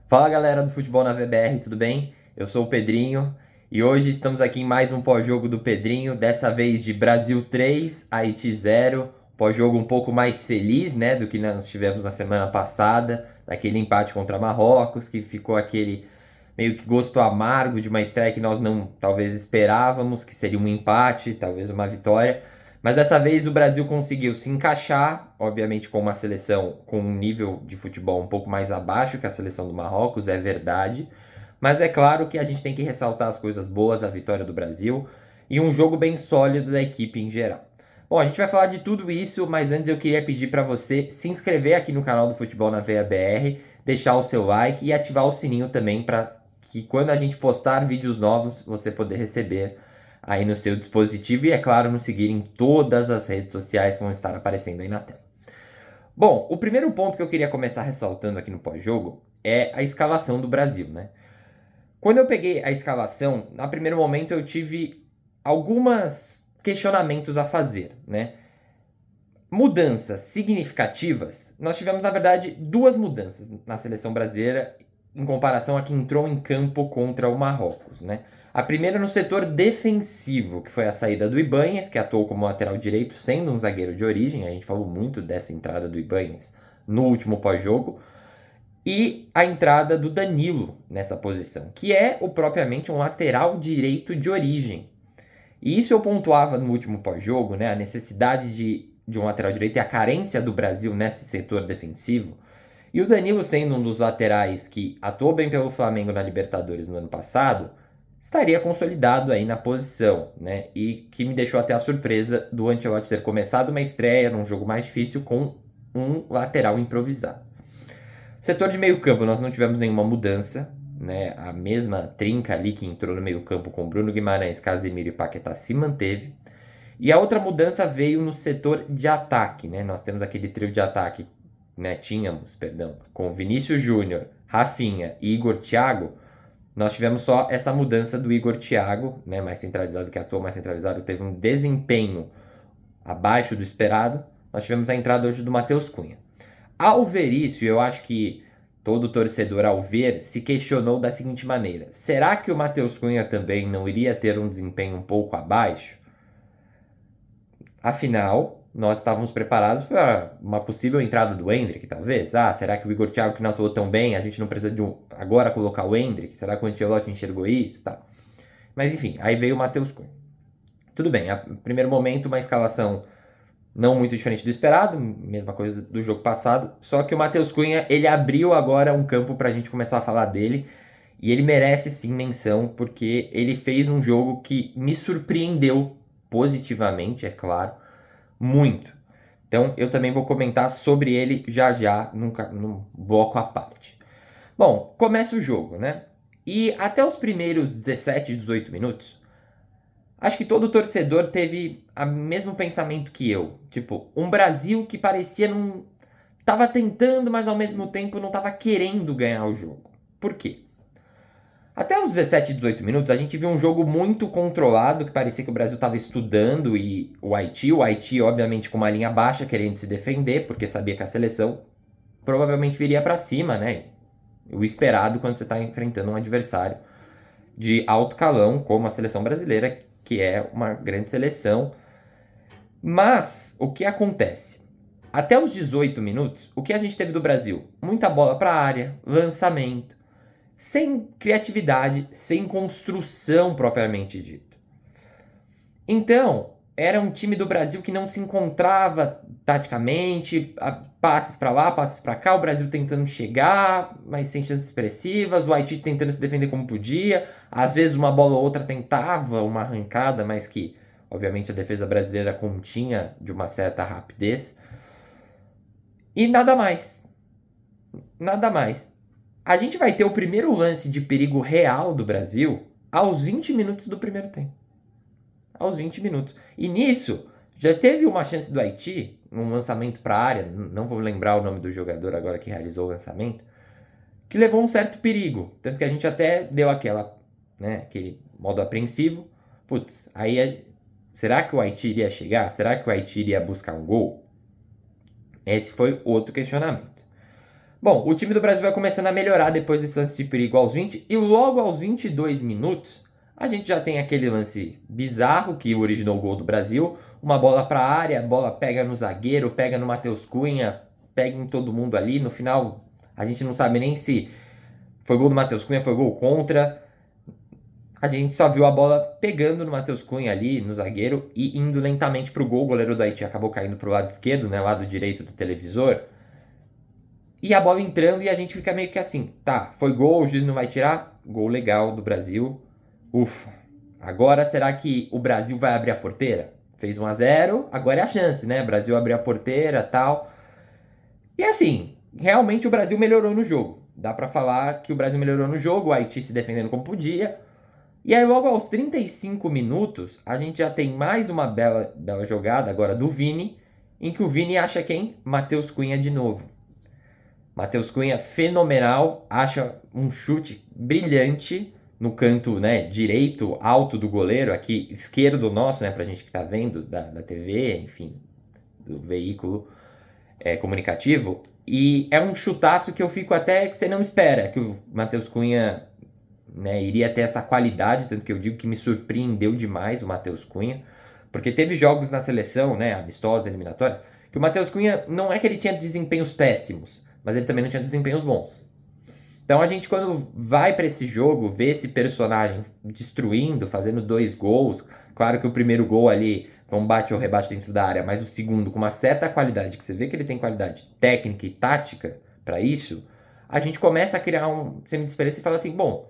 Fala galera do Futebol na VBR, tudo bem? Eu sou o Pedrinho e hoje estamos aqui em mais um pós-jogo do Pedrinho, dessa vez de Brasil 3, Haiti 0. Pós-jogo um pouco mais feliz, né, do que nós tivemos na semana passada, daquele empate contra Marrocos, que ficou aquele meio que gosto amargo de uma estreia que nós não talvez esperávamos, que seria um empate, talvez uma vitória. Mas dessa vez o Brasil conseguiu se encaixar, obviamente com uma seleção com um nível de futebol um pouco mais abaixo que a seleção do Marrocos, é verdade. Mas é claro que a gente tem que ressaltar as coisas boas, a vitória do Brasil e um jogo bem sólido da equipe em geral. Bom, a gente vai falar de tudo isso, mas antes eu queria pedir para você se inscrever aqui no canal do Futebol na Veia BR, deixar o seu like e ativar o sininho também para que quando a gente postar vídeos novos você poder receber aí no seu dispositivo e, é claro, nos seguir em todas as redes sociais que vão estar aparecendo aí na tela. Bom, o primeiro ponto que eu queria começar ressaltando aqui no pós-jogo é a escalação do Brasil, né? Quando eu peguei a escalação, no primeiro momento eu tive alguns questionamentos a fazer, né? Mudanças significativas, nós tivemos, na verdade, duas mudanças na seleção brasileira em comparação a quem entrou em campo contra o Marrocos, né? A primeira no setor defensivo, que foi a saída do Ibanez, que atuou como lateral direito, sendo um zagueiro de origem. A gente falou muito dessa entrada do Ibanez no último pós-jogo. E a entrada do Danilo nessa posição, que é propriamente um lateral direito de origem. E isso eu pontuava no último pós-jogo, né? A necessidade de um lateral direito e a carência do Brasil nesse setor defensivo. E o Danilo, sendo um dos laterais que atuou bem pelo Flamengo na Libertadores no ano passado, estaria consolidado aí na posição, né? E que me deixou até a surpresa do Ancelotti ter começado uma estreia num jogo mais difícil com um lateral improvisado. Setor de meio campo, nós não tivemos nenhuma mudança, né? A mesma trinca ali que entrou no meio campo com Bruno Guimarães, Casemiro e Paquetá se manteve. E a outra mudança veio no setor de ataque, né? Nós temos aquele trio de ataque, né? Tínhamos, perdão, com Vinícius Júnior, Rafinha e Igor Thiago. Nós tivemos só essa mudança do Igor Thiago, né? Mais centralizado, que atuou mais centralizado, teve um desempenho abaixo do esperado. Nós tivemos a entrada hoje do Matheus Cunha. Ao ver isso, eu acho que todo torcedor, ao ver, se questionou da seguinte maneira: será que o Matheus Cunha também não iria ter um desempenho um pouco abaixo? Afinal, nós estávamos preparados para uma possível entrada do Endrick, talvez. Ah, será que o Igor Thiago, que não atuou tão bem, a gente não precisa de agora colocar o Endrick? Será que o Ancelotti enxergou isso? Tá. Mas enfim, aí veio o Matheus Cunha. Tudo bem, a primeiro momento uma escalação não muito diferente do esperado, mesma coisa do jogo passado, só que o Matheus Cunha, ele abriu agora um campo para a gente começar a falar dele, e ele merece sim menção, porque ele fez um jogo que me surpreendeu positivamente, é claro, muito. Então eu também vou comentar sobre ele já já, num bloco à parte. Bom, começa o jogo, né? E até os primeiros 17, 18 minutos, acho que todo torcedor teve o mesmo pensamento que eu. Tipo, um Brasil que parecia não. Tava tentando, mas ao mesmo tempo não tava querendo ganhar o jogo. Por quê? Até os 17, 18 minutos, a gente viu um jogo muito controlado, que parecia que o Brasil estava estudando e o Haiti, obviamente, com uma linha baixa, querendo se defender, porque sabia que a seleção provavelmente viria para cima, né? O esperado quando você está enfrentando um adversário de alto calão, como a seleção brasileira, que é uma grande seleção. Mas o que acontece? Até os 18 minutos, o que a gente teve do Brasil? Muita bola para a área, lançamento, sem criatividade, sem construção propriamente dito. Então, era um time do Brasil que não se encontrava taticamente, passes para lá, passes para cá, o Brasil tentando chegar, mas sem chances expressivas, o Haiti tentando se defender como podia, às vezes uma bola ou outra tentava uma arrancada, mas que obviamente a defesa brasileira continha de uma certa rapidez. E nada mais. Nada mais. A gente vai ter o primeiro lance de perigo real do Brasil aos 20 minutos do primeiro tempo. Aos 20 minutos. E nisso, já teve uma chance do Haiti, um lançamento para a área, não vou lembrar o nome do jogador agora que realizou o lançamento, que levou um certo perigo. Tanto que a gente até deu aquele modo apreensivo. Putz, aí será que o Haiti iria chegar? Será que o Haiti iria buscar um gol? Esse foi outro questionamento. Bom, o time do Brasil vai começando a melhorar depois desse lance de perigo aos 20, e logo aos 22 minutos, a gente já tem aquele lance bizarro que originou o gol do Brasil, uma bola para a área, a bola pega no zagueiro, pega no Matheus Cunha, pega em todo mundo ali, no final a gente não sabe nem se foi gol do Matheus Cunha, foi gol contra, a gente só viu a bola pegando no Matheus Cunha ali, no zagueiro, e indo lentamente pro gol, o goleiro do Haiti acabou caindo pro lado esquerdo, né, lado direito do televisor, e a bola entrando e a gente fica meio que assim, tá, foi gol, o juiz não vai tirar? Gol legal do Brasil. Ufa. Agora será que o Brasil vai abrir a porteira? Fez 1-0, agora é a chance, né? Brasil abrir a porteira, tal. E assim, realmente o Brasil melhorou no jogo. Dá pra falar que o Brasil melhorou no jogo, o Haiti se defendendo como podia. E aí logo aos 35 minutos, a gente já tem mais uma bela jogada agora do Vini, em que o Vini acha quem? Matheus Cunha de novo. Matheus Cunha, fenomenal, acha um chute brilhante no canto, né, direito, alto do goleiro, aqui esquerdo nosso, né, pra gente que tá vendo da TV, enfim, do veículo comunicativo. E é um chutaço que eu fico até que você não espera que o Matheus Cunha, né, iria ter essa qualidade, tanto que eu digo que me surpreendeu demais o Matheus Cunha, porque teve jogos na seleção, né, amistosos, eliminatórios, que o Matheus Cunha não é que ele tinha desempenhos péssimos, mas ele também não tinha desempenhos bons. Então a gente, quando vai para esse jogo, vê esse personagem destruindo, fazendo 2 gols. Claro que o primeiro gol ali foi um bate ou rebate dentro da área, mas o segundo com uma certa qualidade, que você vê que ele tem qualidade técnica e tática para isso, a gente começa a criar um semi de esperança e fala assim: bom,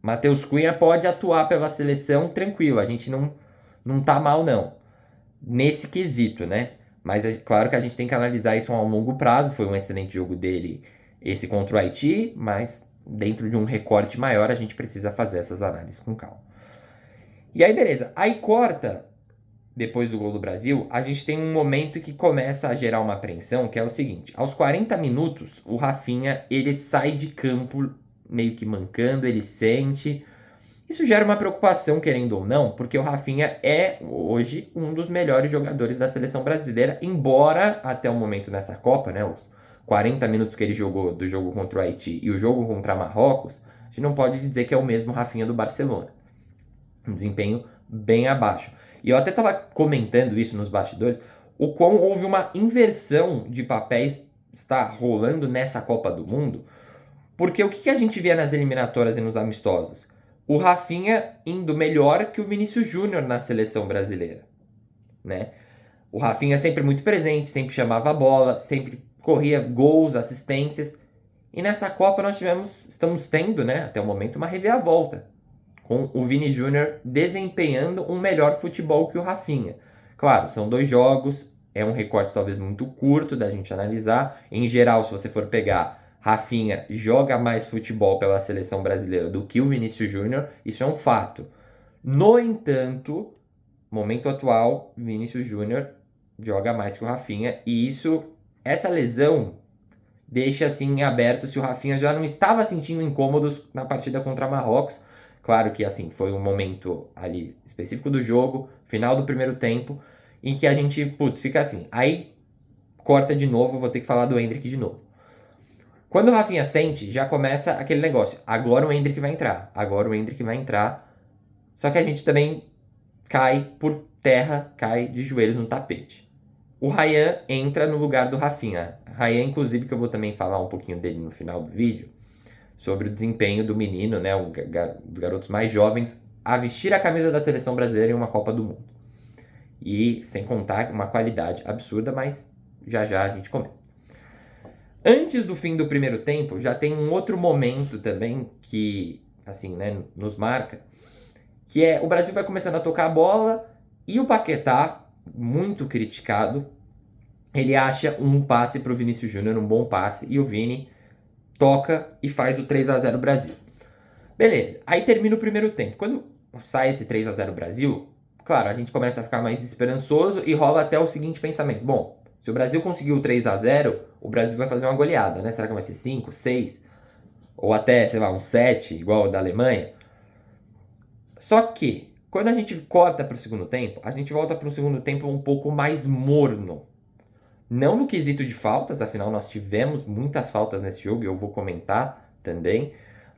Matheus Cunha pode atuar pela seleção tranquilo, a gente não tá mal não, nesse quesito, né? Mas é claro que a gente tem que analisar isso a um longo prazo. Foi um excelente jogo dele, esse contra o Haiti, mas dentro de um recorte maior a gente precisa fazer essas análises com calma. E aí, beleza. Aí corta, depois do gol do Brasil, a gente tem um momento que começa a gerar uma apreensão, que é o seguinte: aos 40 minutos, o Rafinha ele sai de campo meio que mancando, ele sente. Isso gera uma preocupação, querendo ou não, porque o Rafinha é hoje um dos melhores jogadores da seleção brasileira, embora até o momento nessa Copa, né, os 40 minutos que ele jogou do jogo contra o Haiti e o jogo contra Marrocos, a gente não pode dizer que é o mesmo Rafinha do Barcelona. Um desempenho bem abaixo. E eu até estava comentando isso nos bastidores, o quão houve uma inversão de papéis está rolando nessa Copa do Mundo, porque o que a gente via nas eliminatórias e nos amistosos? O Rafinha indo melhor que o Vinícius Júnior na seleção brasileira, né? O Rafinha sempre muito presente, sempre chamava a bola, sempre corria gols, assistências. E nessa Copa nós estamos tendo, né, até o momento, uma reviravolta, com o Vini Júnior desempenhando um melhor futebol que o Rafinha. Claro, são 2 jogos, é um recorte talvez muito curto da gente analisar. Em geral, se você for pegar, Rafinha joga mais futebol pela seleção brasileira do que o Vinícius Júnior, isso é um fato. No entanto, momento atual, Vinícius Júnior joga mais que o Rafinha, e essa lesão deixa assim em aberto se o Rafinha já não estava sentindo incômodos na partida contra Marrocos. Claro que assim, foi um momento ali específico do jogo, final do primeiro tempo, em que a gente, putz, fica assim. Aí corta de novo, vou ter que falar do Endrick de novo. Quando o Rafinha sente, já começa aquele negócio. Agora o Endrick vai entrar. Agora o Endrick vai entrar. Só que a gente também cai por terra, cai de joelhos no tapete. O Ryan entra no lugar do Rafinha. Ryan, inclusive, que eu vou também falar um pouquinho dele no final do vídeo, sobre o desempenho do menino, né, dos garotos mais jovens, a vestir a camisa da seleção brasileira em uma Copa do Mundo. E sem contar uma qualidade absurda, mas já já a gente comenta. Antes do fim do primeiro tempo, já tem um outro momento também que, assim, né, nos marca, que é o Brasil vai começando a tocar a bola e o Paquetá, muito criticado, ele acha um passe para o Vinícius Júnior, um bom passe, e o Vini toca e faz o 3-0 Brasil. Beleza, aí termina o primeiro tempo. Quando sai esse 3-0 Brasil, claro, a gente começa a ficar mais esperançoso e rola até o seguinte pensamento: bom, se o Brasil conseguiu o 3-0, o Brasil vai fazer uma goleada, né? Será que vai ser 5, 6? Ou até, sei lá, um 7, igual o da Alemanha? Só que, quando a gente corta para o segundo tempo, a gente volta para um segundo tempo um pouco mais morno. Não no quesito de faltas, afinal nós tivemos muitas faltas nesse jogo e eu vou comentar também.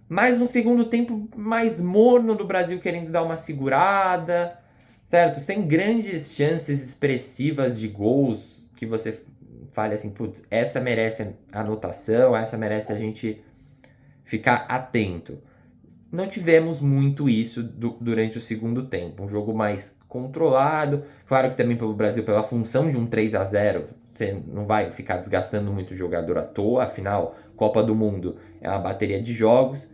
Mas no segundo tempo mais morno do Brasil querendo dar uma segurada, certo? Sem grandes chances expressivas de gols que você fale assim, putz, essa merece anotação, essa merece a gente ficar atento. Não tivemos muito isso durante o segundo tempo. Um jogo mais controlado. Claro que também pelo Brasil, pela função de um 3-0, você não vai ficar desgastando muito o jogador à toa. Afinal, Copa do Mundo é uma bateria de jogos.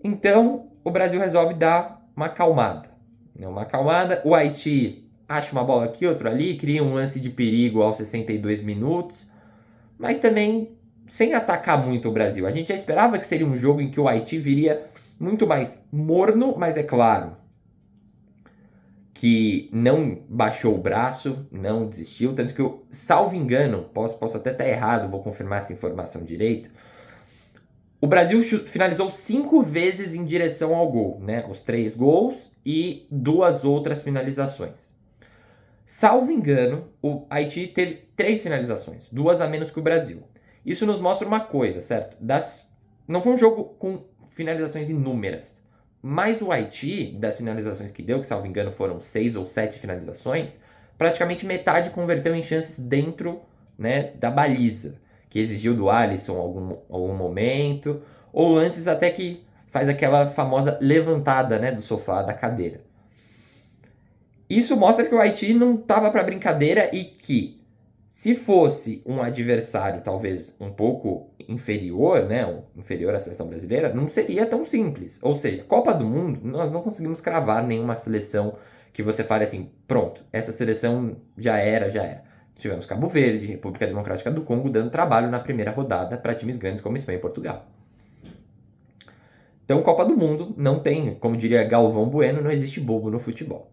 Então, o Brasil resolve dar uma acalmada. Uma acalmada. O Haiti acha uma bola aqui, outra ali, cria um lance de perigo aos 62 minutos. Mas também sem atacar muito o Brasil. A gente já esperava que seria um jogo em que o Haiti viria muito mais morno, mas é claro que não baixou o braço, não desistiu, tanto que eu, salvo engano, posso até estar errado, vou confirmar essa informação direito, o Brasil finalizou 5 vezes em direção ao gol, né? Os 3 gols e 2 outras finalizações. Salvo engano, o Haiti teve 3 finalizações, 2 a menos que o Brasil. Isso nos mostra uma coisa, certo? Não foi um jogo com finalizações inúmeras. Mas o Haiti, das finalizações que deu, que salvo engano foram 6 ou 7 finalizações, praticamente metade converteu em chances dentro, né, da baliza, que exigiu do Alisson algum momento, ou lances até que faz aquela famosa levantada, né, do sofá, da cadeira. Isso mostra que o Haiti não estava para brincadeira e que, se fosse um adversário talvez um pouco inferior, né, inferior à seleção brasileira, não seria tão simples. Ou seja, Copa do Mundo, nós não conseguimos cravar nenhuma seleção que você fale assim, pronto, essa seleção já era, já era. Tivemos Cabo Verde, República Democrática do Congo dando trabalho na primeira rodada para times grandes como Espanha e Portugal. Então, Copa do Mundo não tem, como diria Galvão Bueno, não existe bobo no futebol.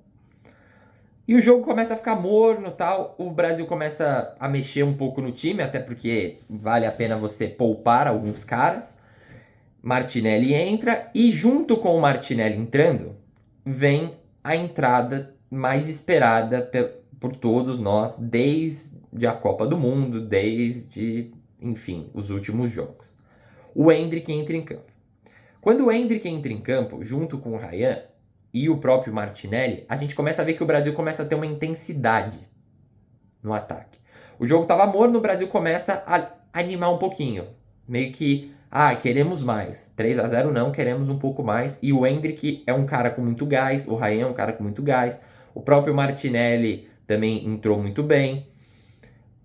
E o jogo começa a ficar morno, tal. O Brasil começa a mexer um pouco no time, até porque vale a pena você poupar alguns caras. Martinelli entra e junto com o Martinelli entrando, vem a entrada mais esperada por todos nós desde a Copa do Mundo, desde, enfim, os últimos jogos. O Endrick entra em campo. Quando o Endrick entra em campo, junto com o Ryan e o próprio Martinelli, a gente começa a ver que o Brasil começa a ter uma intensidade no ataque. O jogo estava morno, o Brasil começa a animar um pouquinho. Meio que, queremos mais. 3-0 não, queremos um pouco mais. E o Endrick é um cara com muito gás, o Ryan é um cara com muito gás. O próprio Martinelli também entrou muito bem.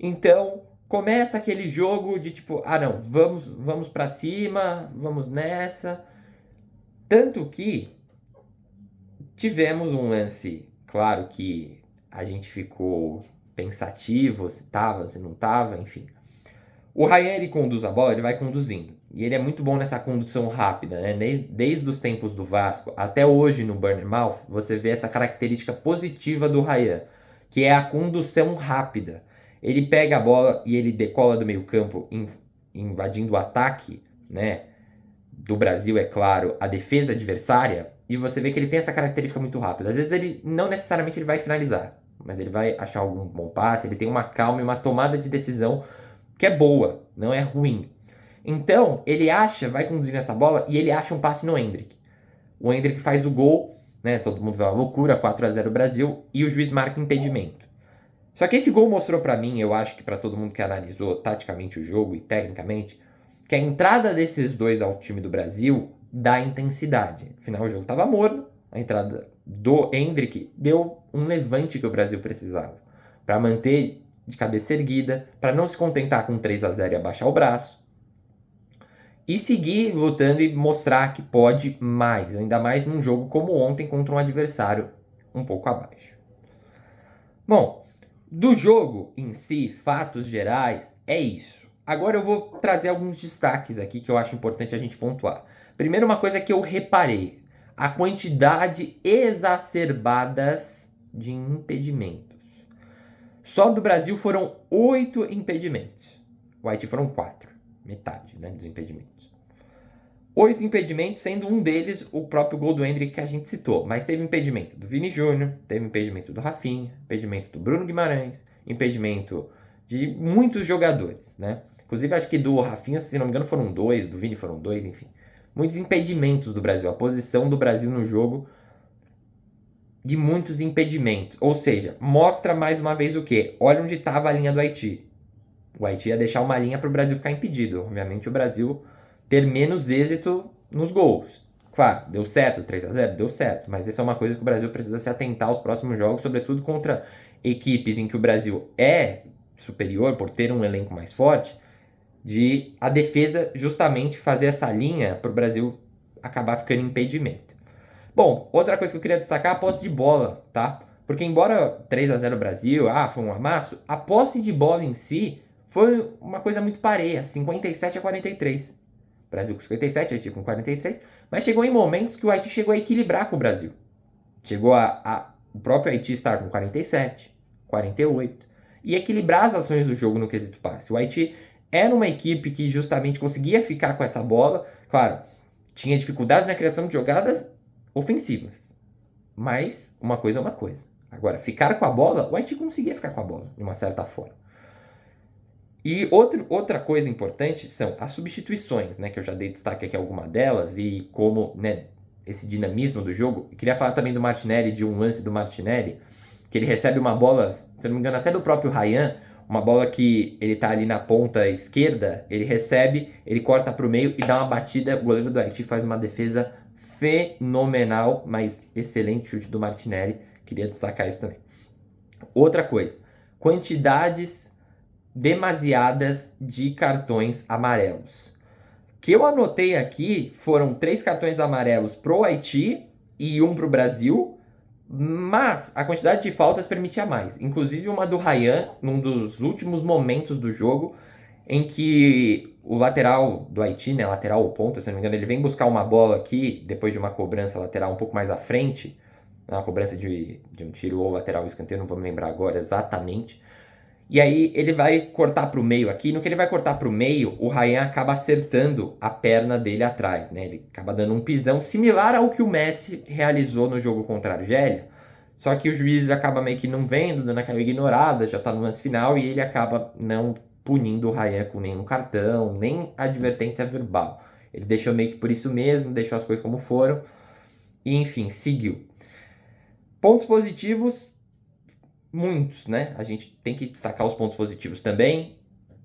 Então, começa aquele jogo de tipo, não, vamos para cima, vamos nessa. Tanto que tivemos um lance, claro que a gente ficou pensativo, se tava, se não tava, enfim. O Ryan, ele conduz a bola, ele vai conduzindo. E ele é muito bom nessa condução rápida, né? Desde os tempos do Vasco até hoje no Bournemouth, você vê essa característica positiva do Ryan, que é a condução rápida. Ele pega a bola e ele decola do meio campo, invadindo o ataque, né? Do Brasil, é claro, a defesa adversária, e você vê que ele tem essa característica muito rápida. Às vezes ele não necessariamente ele vai finalizar, mas ele vai achar algum bom passe, ele tem uma calma e uma tomada de decisão que é boa, não é ruim. Então, ele vai conduzindo essa bola e ele acha um passe no Endrick. O Endrick faz o gol, né? Todo mundo vê uma loucura, 4-0 Brasil, e o juiz marca impedimento. Só que esse gol mostrou pra mim, eu acho que pra todo mundo que analisou taticamente o jogo e tecnicamente, que a entrada desses dois ao time do Brasil dá intensidade. Afinal, o jogo estava morno, a entrada do Endrick deu um levante que o Brasil precisava para manter de cabeça erguida, para não se contentar com 3-0 e abaixar o braço, e seguir lutando e mostrar que pode mais, ainda mais num jogo como ontem contra um adversário um pouco abaixo. Bom, do jogo em si, fatos gerais, é isso. Agora eu vou trazer alguns destaques aqui que eu acho importante a gente pontuar. Primeiro, uma coisa que eu reparei: a quantidade exacerbadas de impedimentos. Só do Brasil foram 8 impedimentos. O Haiti foram 4, metade, né, dos impedimentos. 8 impedimentos, sendo um deles o próprio gol do Endrick que a gente citou. Mas teve impedimento do Vini Júnior, teve impedimento do Rafinha, impedimento do Bruno Guimarães, impedimento de muitos jogadores, né? Inclusive, acho que do Rafinha, se não me engano, foram 2, do Vini foram 2, enfim. Muitos impedimentos do Brasil. A posição do Brasil no jogo de muitos impedimentos. Ou seja, mostra mais uma vez o quê? Olha onde estava a linha do Haiti. O Haiti ia deixar uma linha para o Brasil ficar impedido. Obviamente, o Brasil ter menos êxito nos gols. Claro, deu certo, 3-0, deu certo. Mas essa é uma coisa que o Brasil precisa se atentar aos próximos jogos, sobretudo contra equipes em que o Brasil é superior por ter um elenco mais forte, de a defesa justamente fazer essa linha para o Brasil acabar ficando impedimento. Bom, outra coisa que eu queria destacar é a posse de bola, tá? Porque embora 3-0 Brasil, foi um amasso, a posse de bola em si foi uma coisa muito pareia, 57-43. Brasil com 57, Haiti com 43, mas chegou em momentos que o Haiti chegou a equilibrar com o Brasil. Chegou o próprio Haiti estar com 47, 48 e equilibrar as ações do jogo no quesito passe. O Haiti era uma equipe que justamente conseguia ficar com essa bola, claro, tinha dificuldades na criação de jogadas ofensivas, mas uma coisa é uma coisa. Agora, ficar com a bola, o Haiti conseguia ficar com a bola, de uma certa forma. E outra coisa importante são as substituições, né? Que eu já dei destaque aqui a alguma delas e como, né, esse dinamismo do jogo. Eu queria falar também do Martinelli, de um lance do Martinelli, que ele recebe uma bola, se não me engano, até do próprio Ryan, uma bola que ele tá ali na ponta esquerda, ele recebe, ele corta pro meio e dá uma batida, o goleiro do Haiti faz uma defesa fenomenal, mas excelente chute do Martinelli, queria destacar isso também. Outra coisa, quantidades demasiadas de cartões amarelos. O que eu anotei aqui foram 3 cartões amarelos pro Haiti e 1 pro Brasil, mas a quantidade de faltas permitia mais. Inclusive uma do Ryan, num dos últimos momentos do jogo, em que o lateral do Haiti, né, lateral ou ponta, se não me engano, ele vem buscar uma bola aqui, depois de uma cobrança lateral um pouco mais à frente, uma cobrança de um tiro ou lateral ou escanteio, não vou me lembrar agora exatamente. E aí ele vai cortar para o meio aqui. No que ele vai cortar para o meio, o Ryan acaba acertando a perna dele atrás, né? Ele acaba dando um pisão similar ao que o Messi realizou no jogo contra a Argélia. Só que o juiz acaba meio que não vendo, dando aquela ignorada, já tá no lance final, e ele acaba não punindo o Ryan com nenhum cartão, nem advertência verbal. Ele deixou meio que por isso mesmo, deixou as coisas como foram, e enfim, seguiu. Pontos positivos, muitos, né? A gente tem que destacar os pontos positivos também.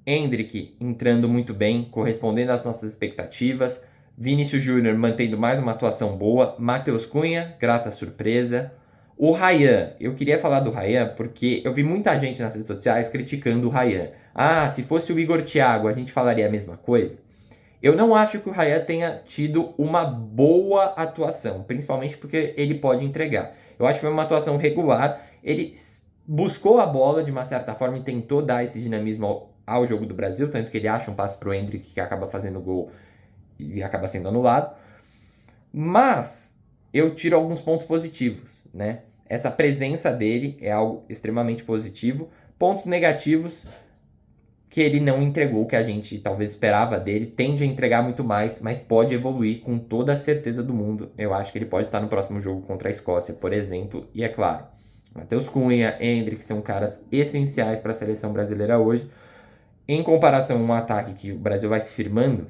Endrick entrando muito bem, correspondendo às nossas expectativas. Vinícius Júnior mantendo mais uma atuação boa. Matheus Cunha, grata surpresa. O Ryan, eu queria falar do Ryan porque eu vi muita gente nas redes sociais criticando o Ryan. Se fosse o Igor Thiago, a gente falaria a mesma coisa. Eu não acho que o Ryan tenha tido uma boa atuação, principalmente porque ele pode entregar. Eu acho que foi uma atuação regular. Ele buscou a bola de uma certa forma e tentou dar esse dinamismo ao jogo do Brasil, tanto que ele acha um passe pro Endrick que acaba fazendo gol e acaba sendo anulado. Mas eu tiro alguns pontos positivos, né? Essa presença dele é algo extremamente positivo. Pontos negativos, que ele não entregou o que a gente talvez esperava dele, tende a entregar muito mais, mas pode evoluir com toda a certeza do mundo. Eu acho que ele pode estar no próximo jogo contra a Escócia, por exemplo, e é claro, Matheus Cunha, Endrick são caras essenciais para a seleção brasileira hoje. Em comparação a um ataque que o Brasil vai se firmando,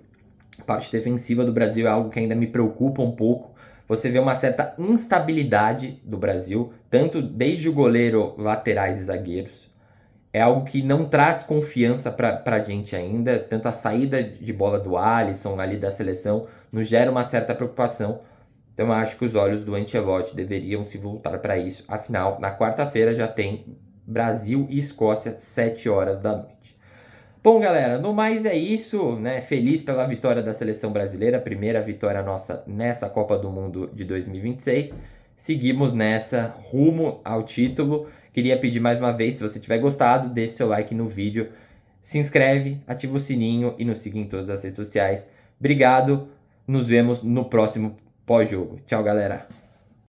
a parte defensiva do Brasil é algo que ainda me preocupa um pouco. Você vê uma certa instabilidade do Brasil, tanto desde o goleiro, laterais e zagueiros. É algo que não traz confiança para a gente ainda. Tanto a saída de bola do Alisson ali da seleção nos gera uma certa preocupação. Então eu acho que os olhos do Ancelotti deveriam se voltar para isso. Afinal, na quarta-feira já tem Brasil e Escócia, 7 horas da noite. Bom, galera, no mais é isso, né? Feliz pela vitória da seleção brasileira, primeira vitória nossa nessa Copa do Mundo de 2026. Seguimos nessa, rumo ao título. Queria pedir mais uma vez, se você tiver gostado, deixe seu like no vídeo, se inscreve, ativa o sininho e nos siga em todas as redes sociais. Obrigado, nos vemos no próximo pós-jogo. Tchau, galera!